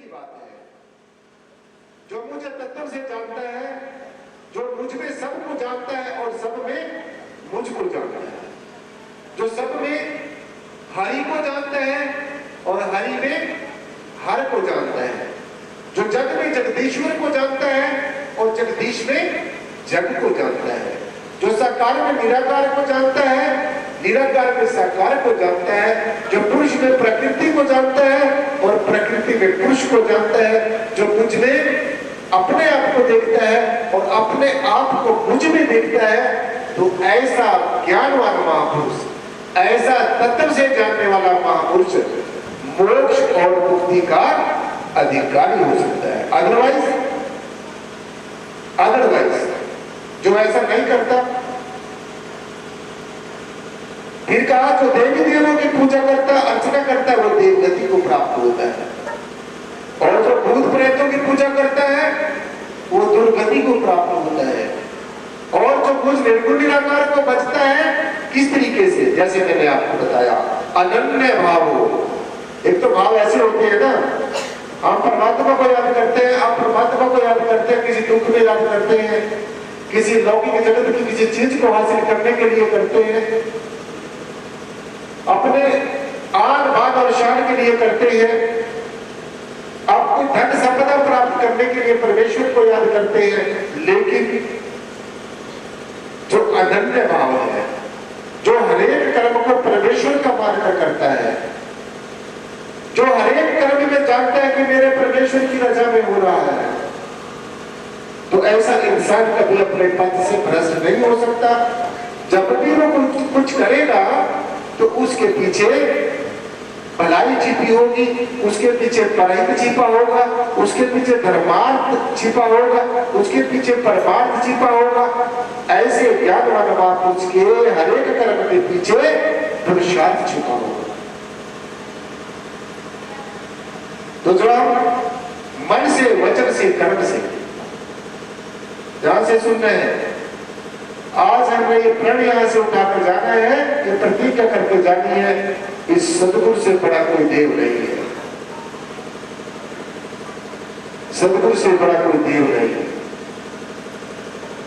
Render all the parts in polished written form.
बात है। जो मुझे तत्व से जानता है, जो मुझ में सबको जानता है और सब में मुझको जानता है, जो सब में हरि को जानता है और हरि में हर को जानता है, जो जग में जगदीश्वर को जानता है और जगदीश में जग को जानता है, जो साकार में निराकार को जानता है, निराकार में साकार को जानता है, जो पुरुष में प्रकृति को जानता है और प्रकृति में पुरुष को जानता है, जो मुझ में अपने आप को देखता है और अपने आप को मुझ में देखता है, तो ऐसा ज्ञानवान महापुरुष, ऐसा तत्व से जानने वाला महापुरुष मोक्ष और मुक्ति का अधिकारी हो सकता है। अदरवाइज जो ऐसा नहीं करता, फिर कहा जो देवी देवों की पूजा करता, अर्चना करता है, वो देवगति को प्राप्त होता है, और जो भूत प्रेतों की पूजा करता है वो दुर्गति को प्राप्त होता है, और जो कुछ निर्गुण निराकार को बचता है किस तरीके से, जैसे मैंने आपको बताया अनन्य भाव। एक तो भाव ऐसे होते हैं ना, हम परमात्मा को याद करते हैं, आप परमात्मा को याद करते हैं, किसी दुख में याद करते हैं, किसी लौकिक जगत की किसी चीज को हासिल करने के लिए करते हैं, अपने आन बान और शान के लिए करते हैं, आपको धन संपदा प्राप्त करने के लिए परमेश्वर को याद करते हैं। लेकिन जो अनन्य भाव है, जो हरेक कर्म को परमेश्वर का मानकर करता है, जो हरेक कर्म में जानता है कि मेरे परमेश्वर की रजा में हो रहा है, तो ऐसा इंसान कभी अपने पद से भ्रष्ट नहीं हो सकता। जब भी वो कुछ करेगा तो उसके पीछे भलाई छिपी होगी, उसके पीछे परहित छिपा होगा, उसके पीछे धर्मार्थ छिपा होगा, उसके पीछे परमार्थ छिपा होगा। ऐसे ज्ञानवान महापुरुष के हरेक कर्म के पीछे पुरुषार्थ छिपा होगा। तो जो हम मन से, वचन से, कर्म से, ध्यान से सुन रहे हैं, आज हमें ये प्रण यहां से उठाकर जाना है, ये प्रतिज्ञा करके जानी है, इस सदगुरु से बड़ा कोई देव नहीं है, सदगुरु से बड़ा कोई देव नहीं है।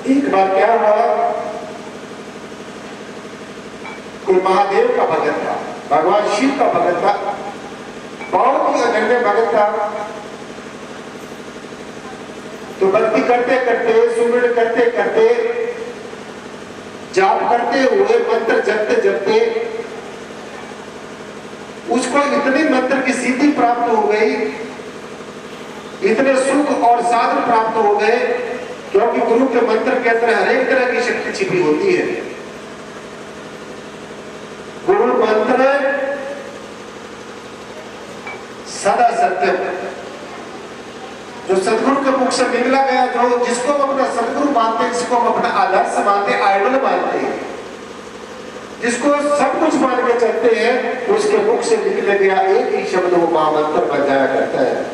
एक बार क्या हुआ, कोई महादेव का भगत था, भगवान शिव का भगत था, बहुत ही अनन्य भगत था। तो भक्ति करते करते, सुमिरन करते करते, जाप करते हुए, मंत्र जपते जपते उसको इतनी मंत्र की सिद्धि प्राप्त हो गई, इतने सुख और साधन प्राप्त हो गए, क्योंकि गुरु के मंत्र के अंदर हरेक तरह की शक्ति छिपी होती है। गुरु मंत्र सदा सत्य, जो सदगुरु के मुख से निकला गया, जो जिसको हम अपना सदगुरु मानते हैं, जिसको हम अपना आदर्श मानते हैं, आइडल मानते हैं, जिसको सब कुछ मान के चलते हैं, उसके मुख से निकले गया एक ही शब्द वो महामंत्र बन जाया करता है।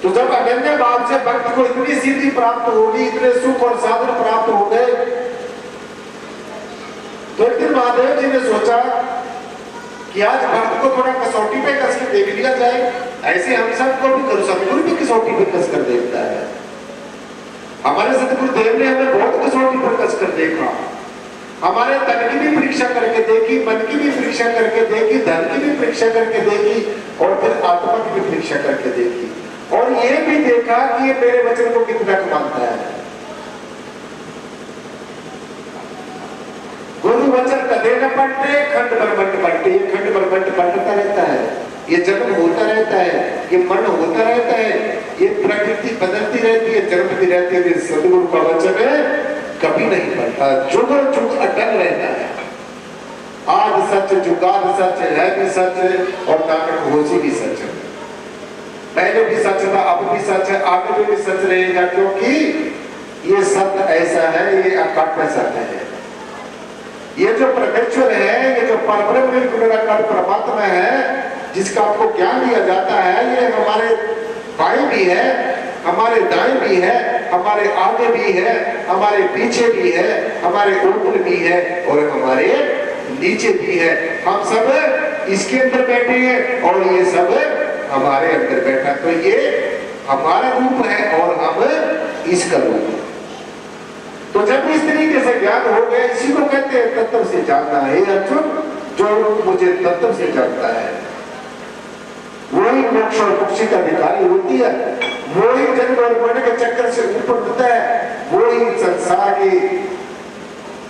तो जब अनन्य भाव से भक्त को इतनी सिद्धि प्राप्त होगी, इतने सुख और साधन प्राप्त हो गए, तो एक दिन महादेव जी ने सोचा कि आज भक्त को थोड़ा कसौटी पे कस के देख लिया जाए। ऐसे हम सबको भी करो, सदगुरु भी कसौटी पे कस कर देखता है। हमारे सदगुरु देव ने हमें बहुत कसौटी पर कस कर देखा, हमारे तन की भी परीक्षा करके देखी, मन की भी परीक्षा करके देखी, धन की भी परीक्षा करके देखी, और फिर आत्मा की भी परीक्षा करके देखी, और ये भी देखा कि ये मेरे वचन को कितना मानता है। गुरु वचन कदे न पलटे, खंड बरबट पलटे, खंड बरबट पलटता रहता है, ये जन्म होता रहता है, ये मन होता रहता है, ये प्रकृति बदलती रहती है, जन्मती रहती है। सदगुरु का वचन है कभी नहीं पलटा, जुग जुग अटल रहता है। आज सच, जुगाद सच, है भी सच, और नाटक होशी भी सच है। पहले भी सच था, अब भी सच है, आगे भी सच रहेगा, क्योंकि ये सत्य ऐसा है, ये अकाट्य सत्य है। ये जो परमेश्वर है, ये जो परब्रह्म निराकार परमात्मा है, जिसका आपको ज्ञान दिया जाता है, ये हमारे बाएं भी है, हमारे दाएं भी है, हमारे आगे भी है, हमारे पीछे भी है, हमारे ऊपर भी है और हमारे नीचे भी है। हम सब इसके अंदर बैठे हैं और ये सब हमारे अंदर बैठा। तो ये हमारा रूप है और हम इसका रूप है। तो जब इस तरीके से ज्ञान हो गया, इसी को कहते हैं तत्व से जानना है। अर्जुन, जो मुझे तत्व से जानता है वही मोक्ष और मुक्ति का अधिकारी होती है, वही जन्म और मरण के चक्कर से ऊपर उठता है, वही संसार की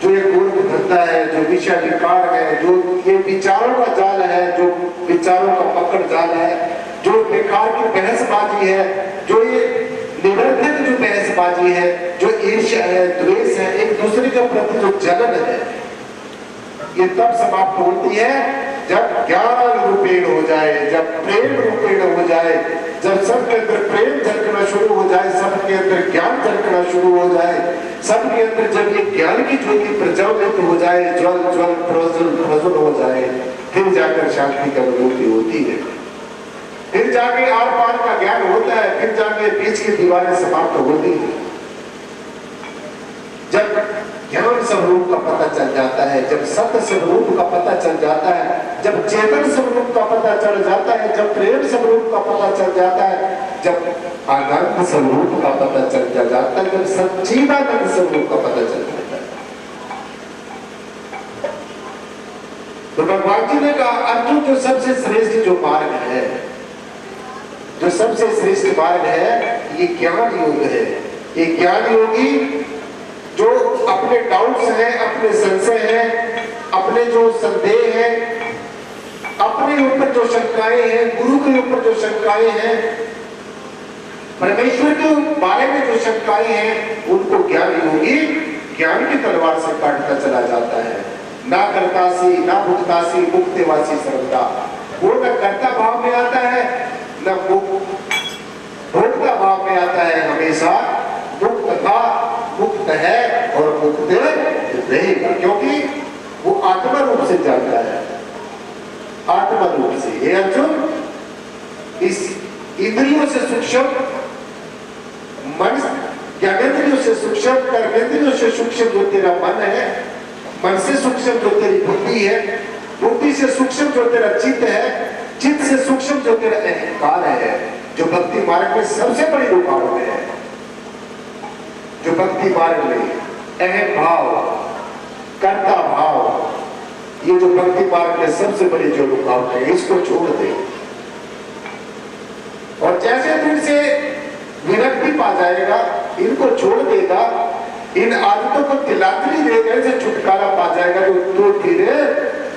जो ये गोल धंधा है, जो विषय विकार है, जो ये विचारों का जाल है, जो विचारों का पकड़ जाल है, जो बेकार की बहसबाजी है, जो ये निरर्थक जो बहसबाजी है, जो ईर्ष्या है, द्वेष है, एक दूसरे के प्रति जो जलन है, ये तब समाप्त होती है जब ज्ञान रूपेण हो जाए, जब प्रेम रूपेण हो जाए, जब सबके अंदर प्रेम झलकना शुरू हो जाए, सबके अंदर ज्ञान झलकना शुरू हो जाए, सबके अंदर जब ये ज्ञान की ज्योति प्रज्वलित हो जाए, ज्वल ज्वल प्रज्वल हो जाए, फिर जाकर शांति की अनुभूति होती है, फिर जाके आर पार का ज्ञान होता है, फिर जाके बीच की दीवारें समाप्त होती है। जब ज्ञान स्वरूप का पता चल जाता है, जब सत्य स्वरूप का पता चल जाता है, जब चेतन स्वरूप का पता चल जाता है, जब प्रेम स्वरूप का पता चल जाता है, जब आनंद स्वरूप का पता चल जाता है, जब सच्चिदानंद स्वरूप का पता चल जाता है, तो भगवान जी ने कहा अर्जुन, जो सबसे श्रेष्ठ जो मार्ग है, जो सबसे श्रेष्ठ मार्ग है, ये ज्ञान योग है। ये ज्ञान योगी जो अपने डाउट्स हैं, अपने संशय हैं, अपने जो संदेह हैं, अपने ऊपर जो शंकाएं हैं, गुरु के ऊपर जो शंकाएं हैं, परमेश्वर के बारे में जो शंकाएं हैं, उनको ज्ञान योगी ज्ञान की तलवार से काटता चला जाता है। ना करतासी ना भुगतासी मुक्तिवासी सर्वदा, वो न कर्ता भाव में आता है न भोक्ता भाव में आता है, हमेशा मुक्त था, मुक्त है और मुक्त रहेगा, क्योंकि वो आत्मा रूप से जानता है, आत्मा रूप से। हे अर्जुन, इस इंद्रियों से सूक्ष्म मन, ज्ञानेंद्रियों से सूक्ष्म, कर्मेंद्रियों से सूक्ष्म जो तेरा मन है, मन से सूक्ष्म जो तेरी बुद्धि है, बुद्धि से सूक्ष्म जो तेरा चित्त है, चित्त से सूक्ष्म जो तेरा अहंकार है, जो भक्ति मार्ग में सबसे बड़ी रुकावट है, जो भक्ति मार्ग में अहम भाव, कर्ता भाव, ये जो भक्ति मार्ग में सबसे बड़ी जो रुकावट है, इसको छोड़ दे। और जैसे तू इनसे विरक्ति पा जाएगा, इनको छोड़ देगा, इन आदतों को तिलांजलि देगा, इनसे छुटकारा पा जाएगा, तो फिर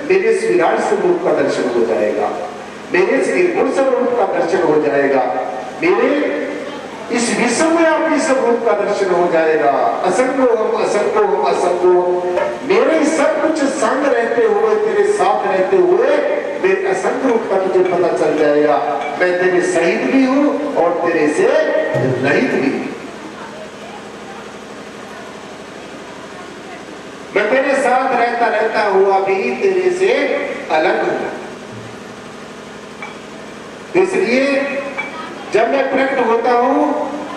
मेरे इस विराट स्वरूप का दर्शन हो जाएगा, मेरे इस निर्गुण स्वरूप का दर्शन हो जाएगा, मेरे इस विश्वव्यापी स्वरूप का दर्शन हो जाएगा। असंगो हम असंगो हम असंगो, मेरे सब कुछ संग रहते हुए, तेरे साथ रहते हुए मेरे असंग रूप का तुझे पता चल जाएगा। मैं तेरे सहित भी हूं और तेरे से रहित भी। मैं तेरे साथ रहता हुआ भी तेरे से अलग हूं। इसलिए जब मैं प्रकट होता हूं,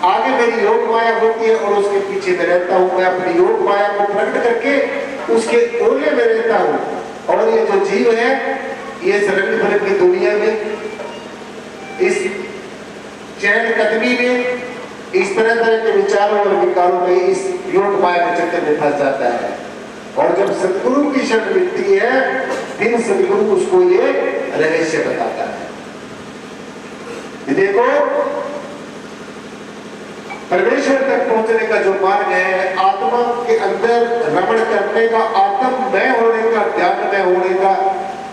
आगे मेरी योग माया होती है और उसके पीछे मैं रहता हूं। मैं अपनी योग माया को प्रकट करके उसके ओले में रहता हूं। और ये जो जीव है, ये इस रंग भरत की दुनिया में, इस चैन कदमी में, इस तरह तरह के विचारों और विकारों में, इस योग माया के चक्कर में फंस जाता है। और जब सदगुरु की शरण मिलती है, फिर सदगुरु उसको ये रहस्य बताता है। देखो, परमेश्वर तक पहुंचने का जो मार्ग है, आत्मा के अंदर रमण करने का, आत्म में होने का, ध्यान में होने का,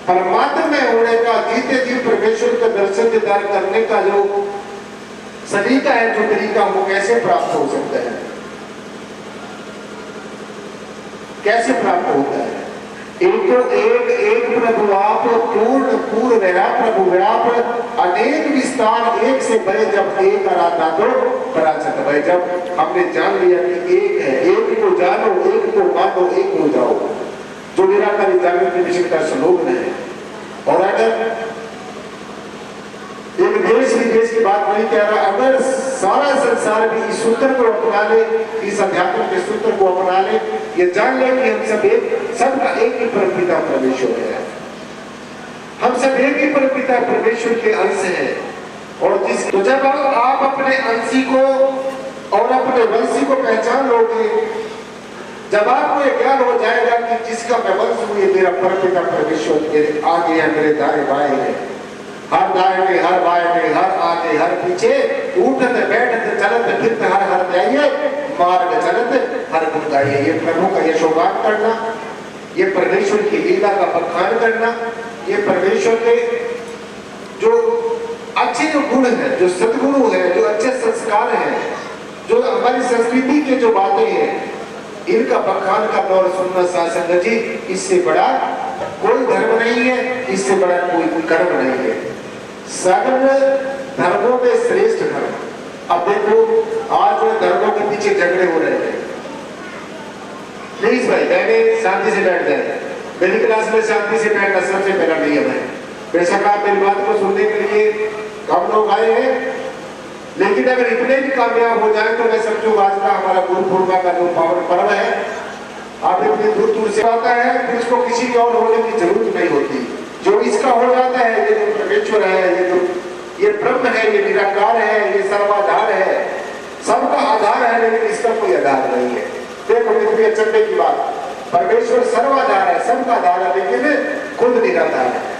परमात्मा में होने का, जीते जी परमेश्वर का दर्शन दीदार करने का जो सलीका है, जो तरीका, वो कैसे प्राप्त हो सकता है? कैसे प्राप्त होता है? एक प्रभु आप, पूर्ण पूर्ण प्रभु व्याप, अनेक विस्तार, एक से बड़े जब एक आराधना दो पराचत भय। जब हमने जान लिया कि एक है, एक को जानो, एक को मानो, एक हो जाओ, जो निराकारी जागृति मिशन का स्लोगन है। और अगर एक देश विदेश की बात नहीं कह रहा, अगर सारा संसार भी इस सूत्र को अपना ले, इस अध्यात्म के सूत्र को अपना ले, ये जान ले कि हम सब एक, सबका एक ही परमपिता परमेश्वर है। हम सब एक ही परमपिता परमेश्वर के अंश हैं। और तो जब आप अपने अंशी को और अपने वंशी को पहचान लोगे, जब आपको ये ज्ञान हो जाएगा कि जिसका मैं वंश हूं ये मेरा परमपिता परमेश्वर मेरे आगे है, मेरे दाएं बाएं है, हर दाएं हर बाएं हर आगे हर पीछे, उठत बैठत चलत फिरत हर हर जाइए, मार्ग चलत हर गुण गाइए। ये प्रभु का यशोगान करना, ये परमेश्वर की लीला का बखान करना, ये परमेश्वर के जो अच्छे जो गुण है, जो सद्गुरु है, जो अच्छे संस्कार है, जो हमारी संस्कृति के जो बातें हैं, इनका बखान करना और सुनना सासंग जी, इससे बड़ा कोई धर्म नहीं है, इससे बड़ा कोई कर्म नहीं है। सर्व धर्मों में श्रेष्ठ धर्म। अब देखो आज धर्मों के पीछे झगड़े हो रहे हैं। प्लीज भाई बहने शांति से बैठ जाए। मेरी क्लास में शांति से बैठना सबसे पहला नियम है। बेशक आप मेरी बात को सुनने के लिए हम लोग आए हैं, लेकिन अगर इतने भी कामयाब हो जाए तो मैं समझूंगा आज का हमारा गुरु पूर्णिमा का जो पावन पर्व है, आप इतनी दूर दूर से आता है, फिर इसको किसी की और होने की जरूरत नहीं होती। जो इसका हो जाता है, ये जो परमेश्वर है, ये ब्रह्म है, ये निराकार है, ये सर्वाधार है, सबका आधार है, लेकिन इसका कोई आधार नहीं है। देखो कितनी अचंभे की बात, परमेश्वर सर्वाधार है, सबका आधार है, लेकिन खुद निराधार है।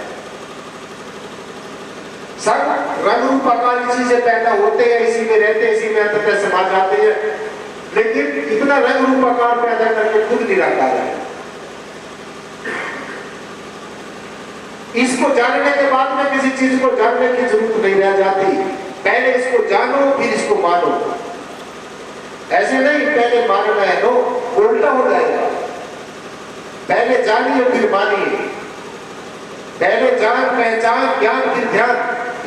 सब रंग रूप आकार इसी से पैदा होते हैं, इसी में रहते हैं, इसी में अंततः समा जाते हैं, लेकिन इतना रंग रूप आकार पैदा करके खुद निराकार है। इसको जानने के बाद में किसी चीज को जानने की जरूरत नहीं रह जाती। पहले इसको जानो फिर इसको मानो। ऐसे नहीं पहले मानना है, नो उल्टा हो जाएगा। पहले जानिए फिर मानिए, पहले जान पहचान ज्ञान फिर ध्यान,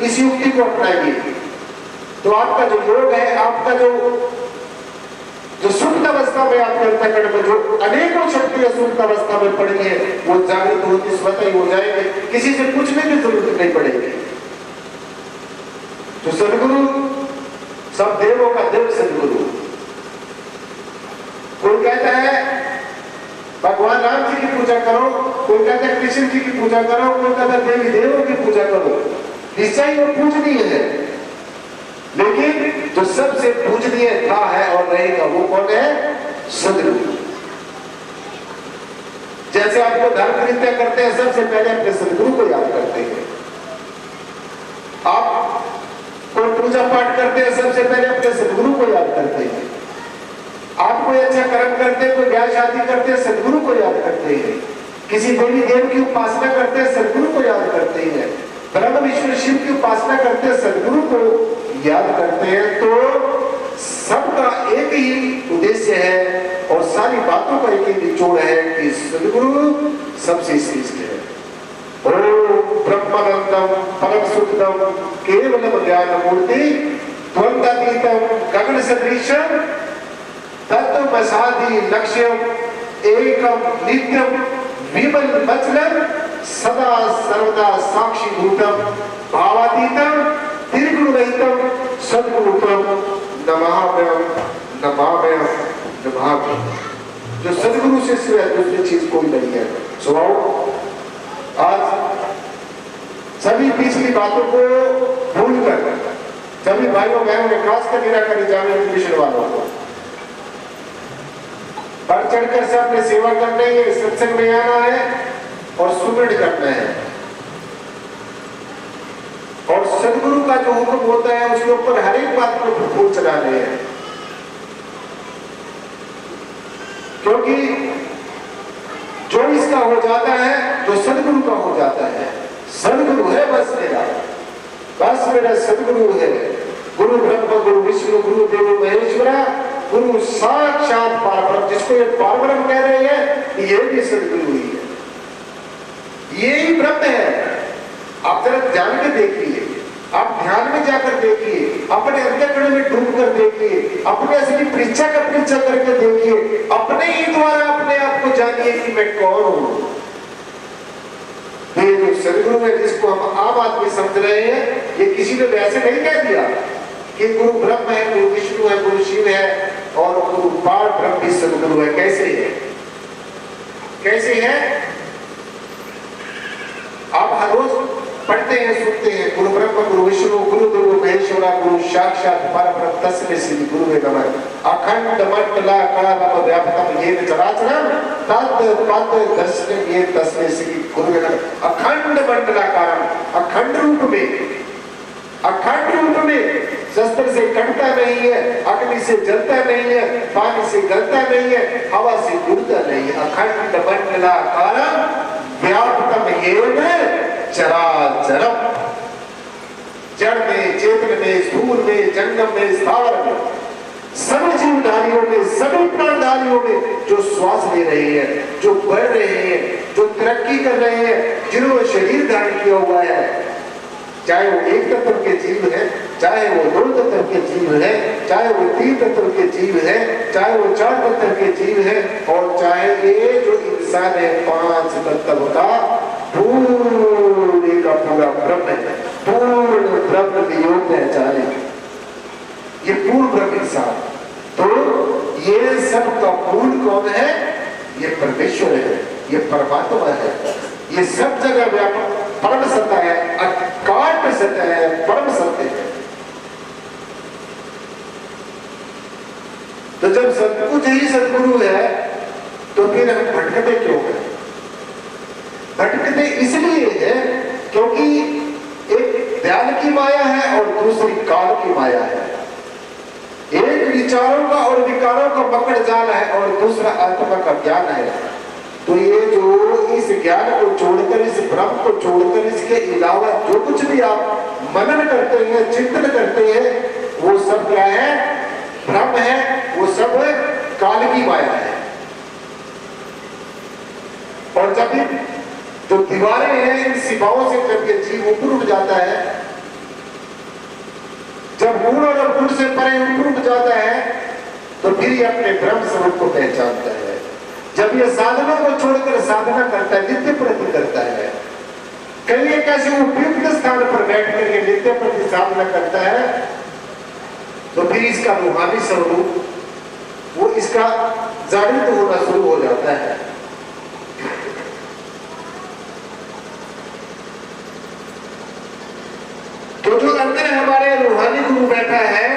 इस युक्ति को अपनाइए तो आपका जो योग है, आपका जो सुप्त अवस्था में आपके अंतःकरण में जो अनेकों शक्तियां सुप्त अवस्था में पड़ी है, वो जागृत होती स्वतः ही हो जाएंगे, किसी से पूछने की जरूरत नहीं पड़ेगी। तो सदगुरु सब देवों का देव सदगुरु। कोई कहता है भगवान राम जी की पूजा करो, कोई कहता है कृष्ण जी की पूजा करो, कोई कहता है देवी देवों की पूजा करो। निश्चय वो पूजनीय है, लेकिन जो सबसे पूजनीय था है और रहेगा वो कौन है? सदगुरु। जैसे आपको धर्म नृत्य करते हैं, सबसे पहले अपने सदगुरु को याद करते हैं। आप कोई पूजा पाठ करते हैं, सबसे पहले अपने सदगुरु को याद करते हैं। आप कोई अच्छा कर्म करते हैं, कोई ब्याह शादी करते हैं, सदगुरु को याद करते हैं। किसी देवी देव की उपासना करते हैं, सदगुरु को याद करते हैं। ब्रह्म विष्णु शिव की उपासना करते हैं, सदगुरु को याद करते हैं। तो सबका एक ही उद्देश्य है और सारी बातों का एक ही निचोड़ है कि सदगुरु सबसे श्रेष्ठ है। ओम ब्रह्मानंदम परम सुखदम केवलम ज्ञान मूर्ति द्वंद्वातीतम गगन सदृशम तत्वमसादि लक्ष्यम एकम नित्यम विमल मचलम सदा सर्वदा साक्षी भूतम भावातीतम त्रिगुण रहितम सद्गुरुतम नमाम्यहम् नमाम्यहम् नमाम्यहम्। जो सदगुरु से सिवाय दूसरी चीज कोई नहीं है। सुनाओ, आज सभी पिछली बातों को भूलकर सभी भाइयों बहनों ने खासकर निराकरण जामे मिशन वालों को बढ़ चढ़कर से अपने सेवा करने है, सत्संग में आना है और सुमरण करना है। और सदगुरु का जो हुक्म होता है उसके ऊपर हर एक बात को फूल चढ़ाने हैं, क्योंकि जो इसका हो जाता है, जो सदगुरु का हो जाता है, सदगुरु है बस मेरा सदगुरु है। गुरु ब्रह्म गुरु विष्णु गुरु देव महेश्वरा गुरु साक्षात परब्रह्म, जिसको ये परब्रह्म कह रहे हैं, ये भी सदगुरु ही है, यही ब्रह्म है। आप जरा ध्यान में देखिए, आप ध्यान में जाकर देखिए, अपने अंतःकरण में डूब कर देखिए, अपने असली परीक्षा का परीक्षा करके देखिए, अपने ही द्वारा अपने आप को जानिए कि मैं कौन हूं। ये जो सदगुरु है जिसको हम आम आदमी समझ रहे हैं, ये किसी ने वैसे नहीं कह दिया कि गुरु ब्रह्म है, गुरु विष्णु है, गुरु शिव है और गुरु पार ब्रह्म भी सदगुरु है। कैसे है? कैसे है? आप हर रोज हैं, सुनते हैं। गुरु ब्रह्म गुरु विष्णु गुरु देवो महेश्वरा गुरु साक्षात परब्रह्म तस्मै श्री गुरुवे नमः। अखंड मंडलाकारं व्याप्तं येन चराचरं तत्पद दर्शनं येन तस्मै श्री गुरुवे नमः। अखंड मंडलाकारं, अखंड रूप में, अखंड रूप में, शस्त्र से कटता नहीं है, अग्नि से जलता नहीं है, पानी से गलता नहीं है, हवा से उड़ता नहीं है। अखंड मंडलाकारं व्याप्तं येन चराचरं, जड़ में, चेतन में, स्थूल में, जंगम में, स्थावर में, सभी जीवधारियों में, सभी प्राणधारियों में जो श्वास ले रहे हैं, जो बढ़ रहे हैं, जो तरक्की कर रहे हैं, जिन्होंने शरीर धारण किया हुआ है, चाहे वो एक तत्व के जीव है, चाहे वो दो तत्व के जीव है, चाहे वो तीन तत्व के जीव है, चाहे वो चार तत्व के जीव है, और चाहे ये जो इंसान है 5 तत्व का पूरे का पूरा ब्रह्म है, पूर्ण ब्रह्म वियोग पहचाने, ये पूर्ण ब्रह्म इंसान। तो ये सब का मूल कौन है? ये परमेश्वर है, ये परमात्मा है, ये सब जगह व्यापक परम सत्ता है, अकाट सत्ता है, परम सत्य है। तो जब सब कुछ ही सदगुरु है तो फिर हम भटकते क्यों हैं? भटकते इसलिए है क्योंकि एक दयाल की माया है और दूसरी काल की माया है। एक विचारों का और विकारों का मकड़ जाल है और दूसरा आत्मा का ज्ञान है। तो ये जो इस ज्ञान को छोड़कर, इस ब्रह्म को छोड़कर, इसके अलावा जो कुछ भी आप मनन करते हैं, चिंतन करते हैं, वो सब क्या है? ब्रह्म है, वो सब काल की माया है। और जब जो दीवारें हैं, इन सीमाओं से जब ये जीव ऊपर उठ जाता है, जब गुण और गुण से परे ऊपर उठ जाता है, तो फिर ये अपने ब्रह्म स्वरूप को पहचानता है। जब ये साधनों को छोड़कर साधना करता है, नित्य प्रति करता है, कहीं एक ऐसे उपयुक्त स्थान पर बैठ कर ये नित्य प्रति साधना करता है, तो फिर इसका रूहानी स्वरूप वो इसका जागृत होना शुरू हो जाता है। तो जो अंदर हमारे रूहानी गुरु बैठा है,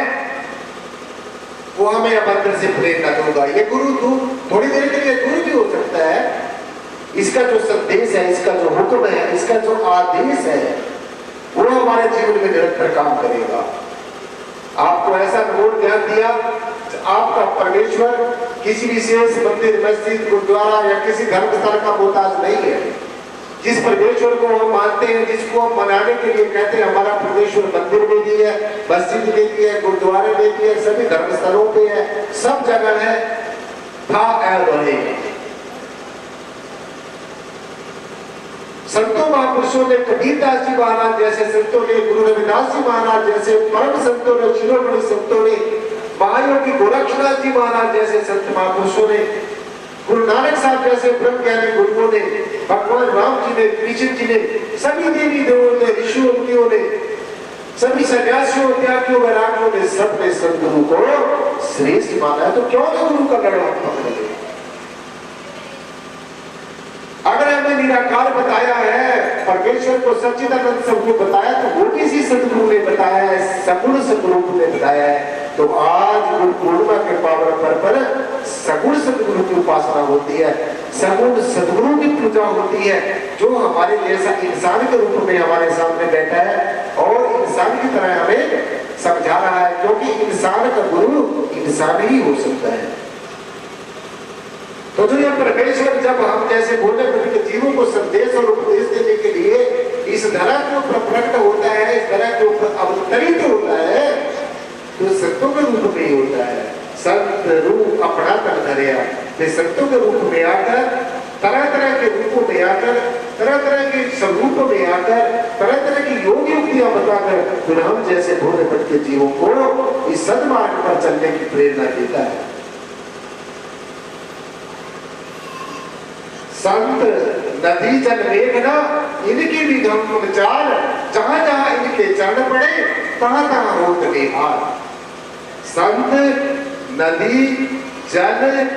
वो हमें अब अंदर से प्रेरणा देगा। ये गुरु थोड़ी देर के लिए गुरु भी हो सकता है। इसका जो संदेश है, इसका जो हुक्म है, इसका जो आदेश है, वो हमारे जीवन में निरंतर काम करेगा। आपको ऐसा अनुभव ध्यान दिया, आपका परमेश्वर किसी विशेष मंदिर, मस्जिद, गुरुद्वारा या किसी धर्मस्थल का मोहताज नहीं है। जिस परमेश्वर को हम मानते हैं, जिसको हम मनाने के लिए कहते हैं, हमारा परमेश्वर मंदिर में भी है, मस्जिद में भी है, गुरुद्वारे में भी है, सभी धर्मस्थलों पे है, सब जगह है, था और रहेगा। संतों महापुरुषों ने, कबीरदास जी महाराज जैसे संतों ने, गुरु रविदास जी महाराज जैसे परम संतों ने, शिरोमणि संतों ने, महायोगी गोरक्षनाथ जी महाराज जैसे संत महापुरुषों ने, गुरु नानक साहब जैसे ब्रह्म ज्ञानी गुरुओं ने, भगवान राम जी ने, कृष्ण जी ने, सभी देवी देवों ने, ऋषियों मुनियों ने, सभी सन्यासियों, त्यागियों, वैरागियों ने, सबने सदगुरु को श्रेष्ठ माना है। तो क्यों ना गुरु का गढ़ हम पकड़ लें? अगर हमें निराकार बताया है, परमेश्वर को सच्चिदानंद स्वरूप बताया, तो वो भी इसी सदगुरु ने बताया है, सगुण स्वरूप ने बताया है। तो आज गुरु पूर्णिमा के पावन पर सगुण सदगुरु की उपासना होती है, सगुण सदगुरु की पूजा होती है, जो हमारे जैसा इंसान के रूप में हमारे सामने बैठा है और इंसान की तरह हमें समझा रहा है, क्योंकि इंसान का गुरु इंसान ही हो सकता है। तो जो ये परमेश्वर जब हम जैसे भोले के जीवों को संदेश और उपदेश देने के लिए इस धरा के ऊपर प्रकट होता है, इस धरा के ऊपर अवतरित होता है, तो संतों के रूप में ही होता है। संत रूप अपना कर धरिया, संतों के रूप में आकर, तरह तरह के रूपों में आकर, तरह तरह के स्वरूप में आकर, तरह तरह की योग युक्तियां बताकर फिर हम जैसे भोले के जीवों को इस सदमार्ग पर चलने की प्रेरणा देता है। संत नदी जल मेघना इनकी भी गम चाल, जहां जहां इनके चरण पड़े तहां तहां होत निहाल। संत नदी जल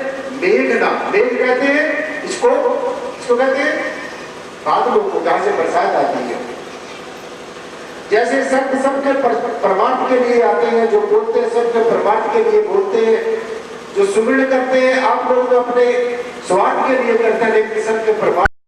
मेघना, मेघ कहते हैं इसको कहते हैं बादलों को, जहां से बरसात आती है। जैसे शब्द सबके परमार्थ के लिए आते हैं, जो बोलते हैं सबके परमार्थ के लिए बोलते हैं, जो सुमिरन करते हैं आप लोग तो अपने स्वार्थ के लिए करते हैं, लेकिन सबके परमार्थ